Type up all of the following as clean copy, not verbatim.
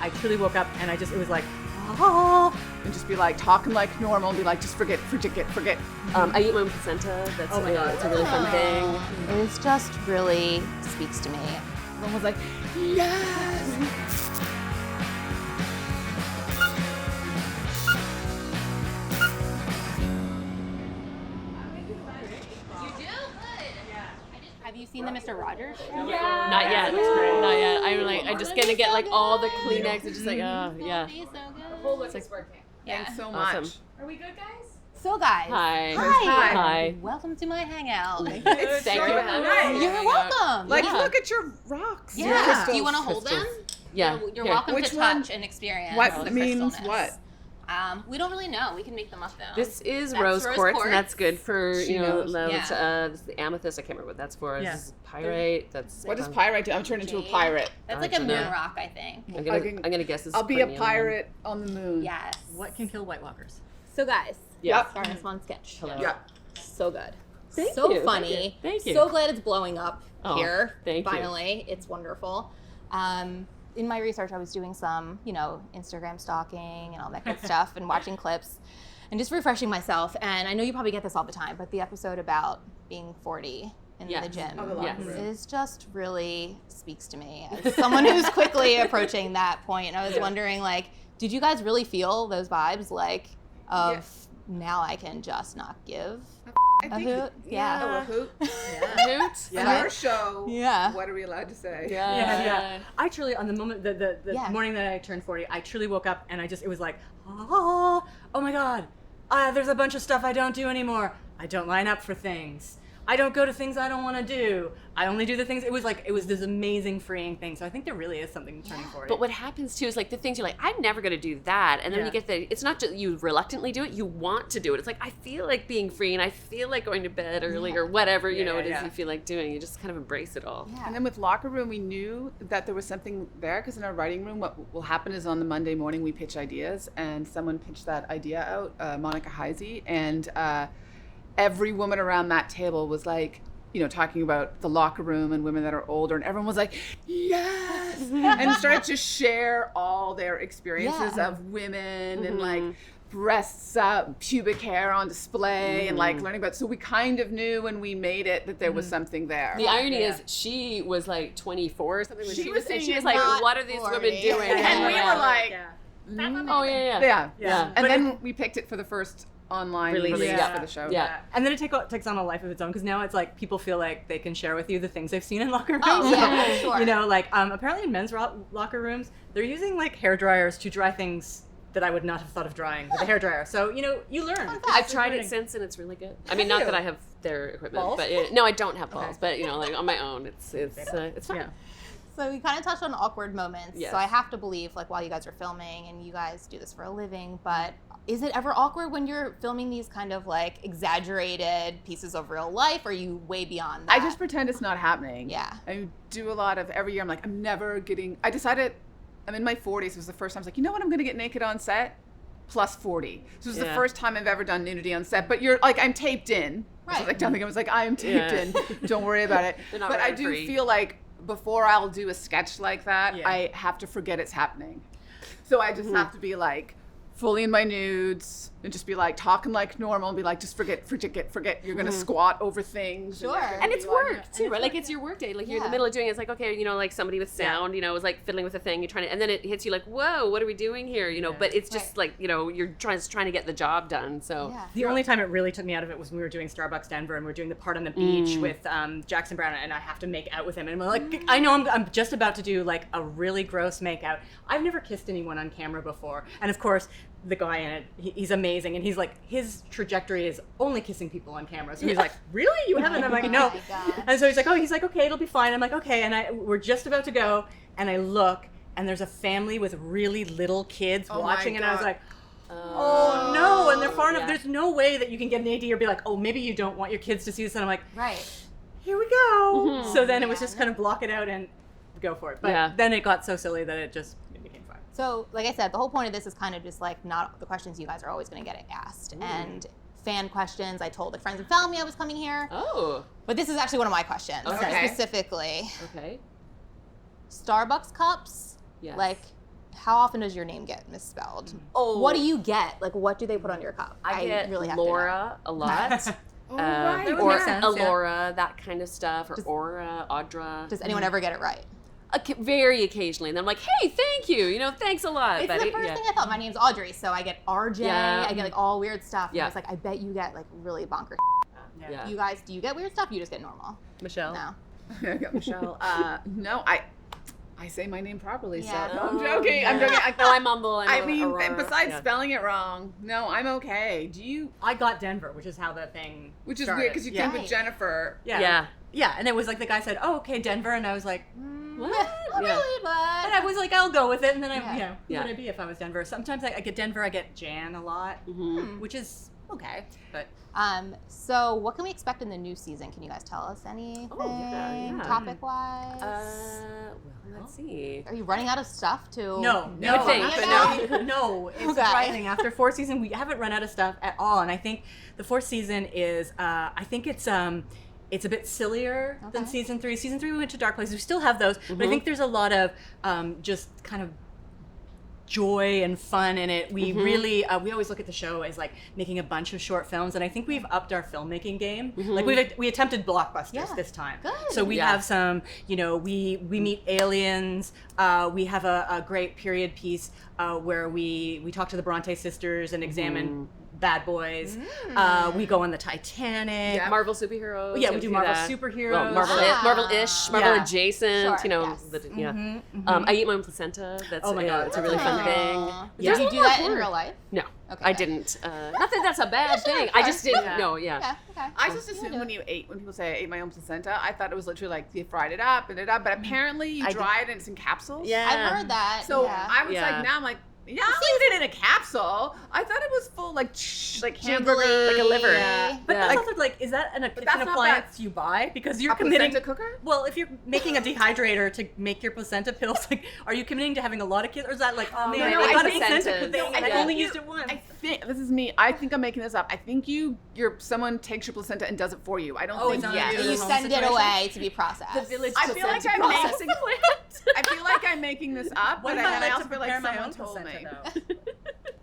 I truly woke up and it was like, oh, and just be like talking like normal and be like, just forget. I eat my own placenta. That's Oh my God. It's a really fun thing. It just really speaks to me. Everyone was like, yes. Have you seen the Mr. Rogers show? Not yet. Not yet. I'm just gonna get like all the Kleenex and just like, oh yeah. It's working. Thanks so Awesome. much. Are we good, guys? So guys. Hi. Hi. Welcome to my hangout. Thank you for having me. You're welcome. Like, yeah. look at your rocks. Yeah. Your crystals. Do you want to hold them? Yeah. You're Here. welcome Which to one? touch and experience. What the means crystalness. what? We don't really know. We can make them up though. This is That's rose quartz, and that's good for She knows. this is the amethyst. I can't remember what that's for. Yeah. This is pyrite. That's What does pyrite do? I'm turned into a pirate. That's like a moon rock, I think. I'm gonna guess this. I'll is be a premium. pirate on the moon. Yes. what can kill White Walkers? So guys. Yeah. Baroness von Sketch. Hello. Yeah. So good. Thank so you. funny. Thank you. So glad it's blowing up here. Thank you. Finally. It's wonderful. In my research, I was doing some, Instagram stalking and all that good stuff and watching clips and just refreshing myself. And I know you probably get this all the time, but the episode about being 40 in Yes. the gym Oh, the locker room. is just really speaks to me as someone who's quickly approaching that point. And I was wondering, did you guys really feel those vibes, now I can just not give I a think hoot? Yeah. a hoot. Hoot. On our show, Yeah. what are we allowed to say? Yeah. I truly, on the moment, the Yeah. morning that I turned 40, I truly woke up and it was like, oh my God, there's a bunch of stuff I don't do anymore. I don't line up for things. I don't go to things I don't want to do. I only do the things. It was this amazing freeing thing. So I think there really is something to turning 40. But what happens too is the things you're like, I'm never going to do that. And then when you get it's not just you reluctantly do it, you want to do it. It's like, I feel like being free and I feel like going to bed early or whatever, it is you feel like doing. You just kind of embrace it all. Yeah. And then with locker room, we knew that there was something there because in our writing room, what will happen is on the Monday morning we pitch ideas, and someone pitched that idea out, Monica Heisey, and every woman around that table was like, talking about the locker room and women that are older, and everyone was like, yes, and started to share all their experiences of women and breasts up, pubic hair on display, and learning about. So we kind of knew when we made it that there was something there. The irony is she was 24 or something when she was saying like, not what are these 40. women doing? And we were like, oh yeah. yeah. And then we picked it for the first online release for the show. Yeah. And then it takes on a life of its own because now it's like people feel like they can share with you the things they've seen in locker rooms. Oh, yeah, sure. Apparently in men's locker rooms, they're using hair dryers to dry things that I would not have thought of drying with a hair dryer. So, you learn. I've tried it since and it's really good. I mean, not that I have their equipment, Balls? but no, I don't have balls, but on my own, it's fun. Yeah. So we kind of touched on awkward moments. Yes. So I have to believe, while you guys are filming, and you guys do this for a living, but is it ever awkward when you're filming these kind of exaggerated pieces of real life, or are you way beyond that? I just pretend it's not happening. Yeah. I do a lot of every year. I'm like, I decided I'm in my 40s. It was the first time I was like, you know what? I'm going to get naked on set plus 40. So it was the first time I've ever done nudity on set. But you're I'm taped in. Right. So I was like, I am taped in. Don't worry about it. But I do free. feel like before I'll do a sketch like that, I have to forget it's happening. So I just have to be fully in my nudes and just be talking like normal and be just forget. You're going to squat over things. Sure. And it's work too, right? It's your work day. You're in the middle of doing it. It's okay, somebody with sound, is fiddling with a thing. You're trying to, and then it hits you whoa, what are we doing here? But it's just you're trying to get the job done. So the only time it really took me out of it was when we were doing Starbucks Denver and we were doing the part on the beach with Jackson Brown, and I have to make out with him. And I'm I know I'm just about to do a really gross makeout. I've never kissed anyone on camera before. And of course, the guy in it, he's amazing, and he's his trajectory is only kissing people on camera. So he's like, really? You haven't? I'm like, no. And so he's like, okay, it'll be fine. I'm like, okay. And we're just about to go, and I look, and there's a family with really little kids watching, and I was like, oh no, and they're far enough. There's no way that you can get an AD or be like, oh, maybe you don't want your kids to see this. And I'm like, here we go. So then it was just kind of block it out and go for it. But then it got so silly that it became fun. So, like I said, the whole point of this is kind of just not the questions you guys are always going to get asked. And fan questions. I told friends and family I was coming here. Oh. But this is actually one of my questions. Okay. Specifically. Okay. Starbucks cups. Yes. how often does your name get misspelled? Oh. What do you get? Like, what do they put on your cup? I get really have Laura a lot. Right. That would Or make sense, Alora, that kind of stuff, or Aura, Audra. Does anyone ever get it right? Very occasionally. And then I'm like, hey, thank you. You know, thanks a lot. It's But the first thing I thought. My name's Audrey, so I get RJ. Yeah. I get like all weird stuff. And Yeah. I was like, I bet you get like really bonkers. Yeah. You guys, do you get weird stuff? You just get normal. Michelle. No. I got Michelle. No, I say my name properly, Yeah. so no, I'm joking. I'm joking. No, I'm humble. I mean, Aurora. besides Yeah. spelling it wrong, no, I'm okay. Do you? I got Denver, which is how the thing Which is started. weird because you think Right. with Jennifer. Yeah, and it was like the guy said, "Oh, okay, Denver," and I was like, What? Not Yeah. really, but. and I was like, "I'll go with it." And then Yeah. who would I be if I was Denver? Sometimes I get Denver, I get Jan a lot, which is okay, but So what can we expect in the new season? Can you guys tell us anything? yeah. Topic-wise? Well, let's see. Are you running out of stuff to? no, I think. it's Okay. surprising. After 4th season, we haven't run out of stuff at all, and I think the 4th season is, I think it's a bit sillier than Okay. season 3. Season 3 we went to dark places. We still have those, but I think there's a lot of just kind of joy and fun in it. We really we always look at the show as like making a bunch of short films, and I think we've upped our filmmaking game. Like we attempted blockbusters Yeah. this time. Good. So we Yeah. have some, we meet aliens. We have a great period piece where we talk to the Bronte sisters and examine bad boys. We go on the Titanic. Yeah. Marvel superheroes. Yeah, we you do see Marvel that. superheroes. Well, Ah. Marvel-ish, Marvel Yeah. adjacent. Sure, yes. I eat my own placenta. That's Oh my God. it's a really fun thing. Aw. Yeah. Did you do that in real life? No, Okay, I good. didn't. Not that that's a bad sure, thing. I sure. just didn't Yeah. know. Yeah. Yeah, okay. I just assumed when people say I ate my own placenta, I thought it was literally like you fried it up and but apparently you dry it and it's in capsules. Yeah. I've heard that. So yeah. I was Yeah. like, now I'm like, yeah, I'll eat it in a capsule. I thought it was full like hamburger, Jiggly. like a liver. Yeah. But Yeah. that's also like, is that that's kitchen not appliance you buy? Because you're a committing. placenta cooker. Well, if you're making a dehydrator to make your placenta pills, like, are you committing to having a lot of kids, or is that like, oh man, no, I got a I placenta think- thing and I I've think only you- used it once. I think this is me. I think I'm making this up. I think someone takes your placenta and does it for you. I don't Oh, think it's not Yeah. you. You It's a send it situation? away to be processed. The village I feel like placenta I'm processing plant. I feel like I'm making this up, What but if I I like also to feel like prepare my someone own told me. placenta, though?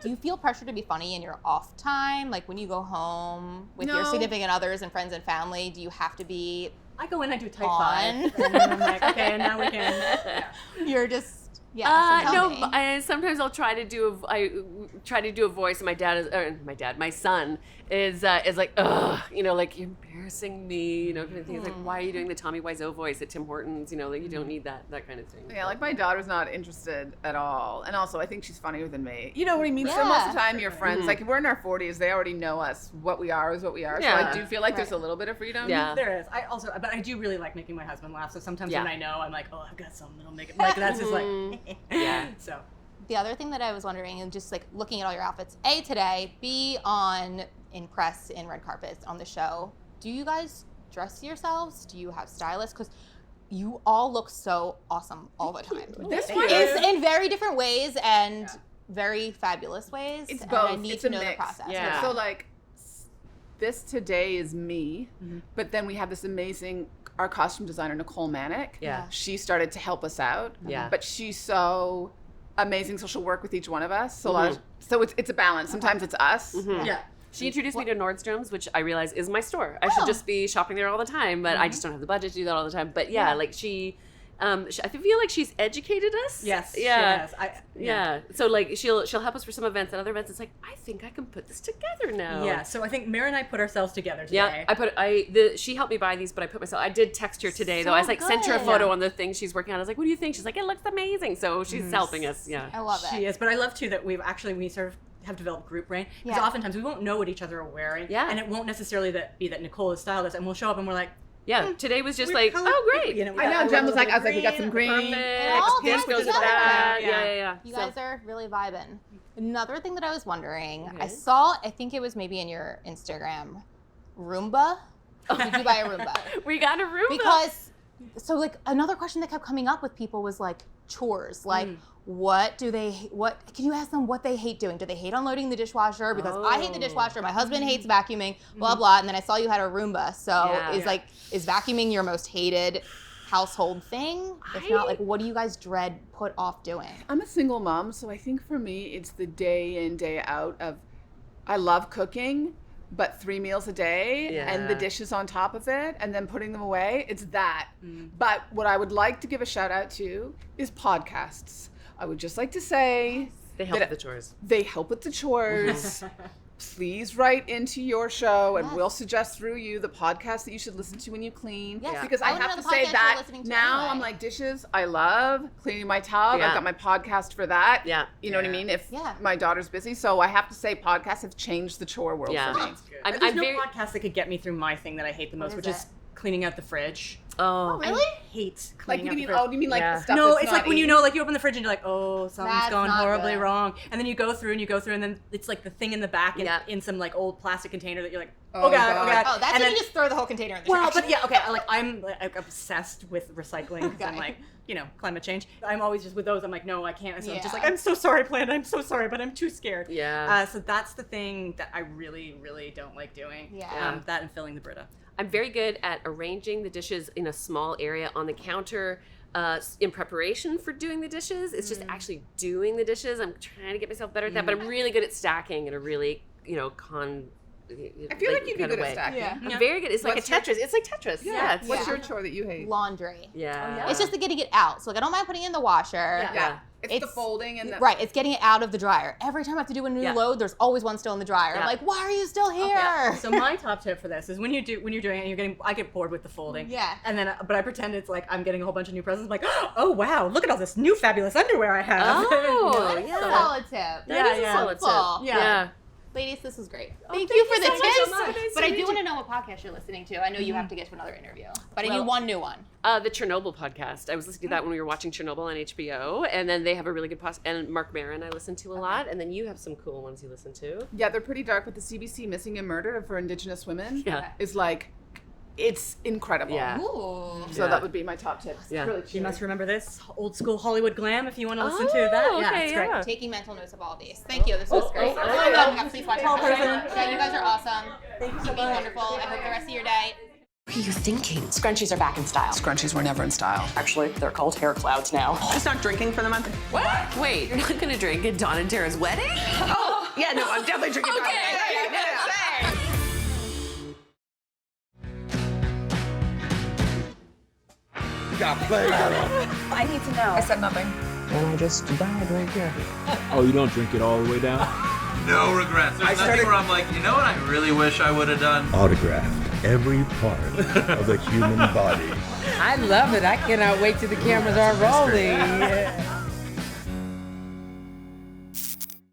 Do you feel pressure to be funny in your off time? Like when you go home with your No. significant others and friends and family, do you have to be I go in, I do type On. 5, and then I'm like, okay, and now we can. Yeah. you're just so tell me. Sometimes I'll try to do a voice, and my son is like, ugh, like you're embarrassing me, kind of thing. He's like, why are you doing the Tommy Wiseau voice at Tim Hortons? Like you don't need that kind of thing. Yeah, like my daughter's not interested at all. And also, I think she's funnier than me. You know what I mean? So most of the time, your friends, like, if we're in our 40s, they already know us. What we are is what we are. Yeah. So I do feel like there's a Right. little bit of freedom. Yeah. There is. But I do really like making my husband laugh. So sometimes Yeah. when I know, I'm like, oh, I've got something that'll make it. Like that's just like, Yeah. So The other thing that I was wondering, and just like looking at all your outfits, A, today, B, in press, in red carpets on the show, do you guys dress yourselves? Do you have stylists? Because you all look so awesome all the time. This Thank one you. is It's in very different ways and very fabulous ways. It's and both. I need It's to a know mix. the process. Yeah. So like this today is me, but then we have this amazing our costume designer Nicole Manick. Yeah. She started to help us out. Yeah. But she's so amazing, so she'll work with each one of us. So so it's a balance. Sometimes it's us. yeah. She introduced me to Nordstrom's, which I realize is my store. I should just be shopping there all the time, but I just don't have the budget to do that all the time. But yeah. like I feel like she's educated us. Yes. Yeah. Yes. Yeah. So like she'll help us for some events, and other events it's like, I think I can put this together now. Yeah. So I think Mary and I put ourselves together today. Yeah, she helped me buy these, but I put myself. I did text her today though. I was like, sent her a good. photo on the thing she's working on. I was like, what do you think? She's like, it looks amazing. So she's helping us. I Yeah. love it. She is, but I love too that we sort of have developed group brain because Yeah. oftentimes we won't know what each other are wearing, Yeah. and it won't necessarily be that Nicole is stylist, and we'll show up and we're like, Yeah. Today was just we're like, colored oh great. people, you know, we I got know, a Jen little was like, bit I of was like, we got some green. Perfect. all This goes goes with together. that. Yeah. Yeah. You So- guys are really vibing. Another thing that I was wondering, I Okay. saw, I think it was maybe in your Instagram, Roomba. Did you buy a Roomba? We got a room. Because, so like another question that kept coming up with people was like chores. Like, can you ask them what they hate doing? Do they hate unloading the dishwasher? Because I hate the dishwasher. My husband hates vacuuming, blah, blah. And then I saw you had a Roomba. So Yeah. is vacuuming your most hated household thing? If not, like, what do you guys put off doing? I'm a single mom, so I think for me, it's the day in, day out of, I love cooking, but 3 meals a day and the dishes on top of it and then putting them away. It's that. But what I would like to give a shout out to is podcasts. I would just like to say They help with the chores. They help with the chores. Please write into your show and we'll suggest through you the podcast that you should listen to when you clean. Yes. Because I I wanna have know to the say podcast that you're listening to now anyway. I'm like, dishes, I love cleaning my tub. Yeah. I've got my podcast for that. Yeah. You know what I mean? If Yeah. my daughter's busy. So I have to say podcasts have changed the chore world Yeah. for me. There's I'm no very. podcast that could get me through my thing that I hate the most, is which it? is cleaning out the fridge. Oh, Really? I hate Like, cleaning you out mean, the fridge. oh, you mean like Yeah. the stuff No, that's it's not like when you eaten? know, like you open the fridge and you're like, oh, something's That's gone not horribly good. wrong. And then you go through, and then it's like the thing in the back in some like old plastic container that you're like, oh god, oh god. Oh, that's and when you just throw the whole container in the Well, trash. but yeah, okay. I'm like obsessed with recycling because I'm Okay. like, climate change. I'm always just with those. I'm like, no, I can't. So I'm just Yeah. like, I'm so sorry, plant. I'm so sorry, but I'm too scared. Yeah. So that's the thing that I really, really don't like doing. Yeah. That and filling the Brita. I'm very good at arranging the dishes in a small area on the counter in preparation for doing the dishes. It's just actually doing the dishes. I'm trying to get myself better at that, but I'm really good at stacking in a really, I feel like you'd be good at stacking. Yeah. I'm very good. It's like What's a Tetris. It's like Tetris. Yeah. It's, What's your chore that you hate? Laundry. yeah. It's just the getting it out. So like I don't mind putting it in the washer. Yeah. It's the folding and the... Right, it's getting it out of the dryer. Every time I have to do a new Yeah. load, there's always one still in the dryer. I'm Yeah. like, why are you still here? Yeah. So my top tip for this is when you're doing it, and I get bored with the folding. Yeah. And then, but I pretend it's like I'm getting a whole bunch of new presents. I'm like, oh wow, look at all this new fabulous underwear I have. Oh, That's yeah. a solid tip. That Yeah, is a yeah. solid tip. Cool. Yeah. Ladies, this was great. Thank Thank you you for the so much. tips. So nice But to I meet do you. want to know what podcast you're listening to. I know you have to get to another interview. But I need Well- one new one. The Chernobyl podcast. I was listening to that when we were watching Chernobyl on HBO, and then they have a really good podcast. And Mark Maron I listen to a lot, and then you have some cool ones you listen to. Yeah, they're pretty dark, but the CBC Missing and Murder for Indigenous Women Yeah. is like, it's incredible. Yeah. Ooh. So Yeah. that would be my top tip. Yeah. Really You cheery. must remember this old school Hollywood glam if you want to listen to Oh, that. Yeah, okay, it's great. yeah. Taking mental notes of all these. Thank you. This was great. Please watch Tall it. person. Yeah, you guys are awesome. Thank you so much. Wonderful. I hope the rest of your day. What are you thinking? Scrunchies are back in style. Scrunchies were never in style. Actually, they're called hair clouds now. Just not drinking for the month? What? Wait, you're not gonna drink at Dawn and Tara's wedding? Oh, yeah, no, I'm definitely drinking. I need to know. I said nothing. And I just died right here. Oh, you don't drink it all the way down? No regrets. There's nothing where I'm like, you know what I really wish I would have done? Autographed every part of the human body. I love it. I cannot wait till the cameras are rolling.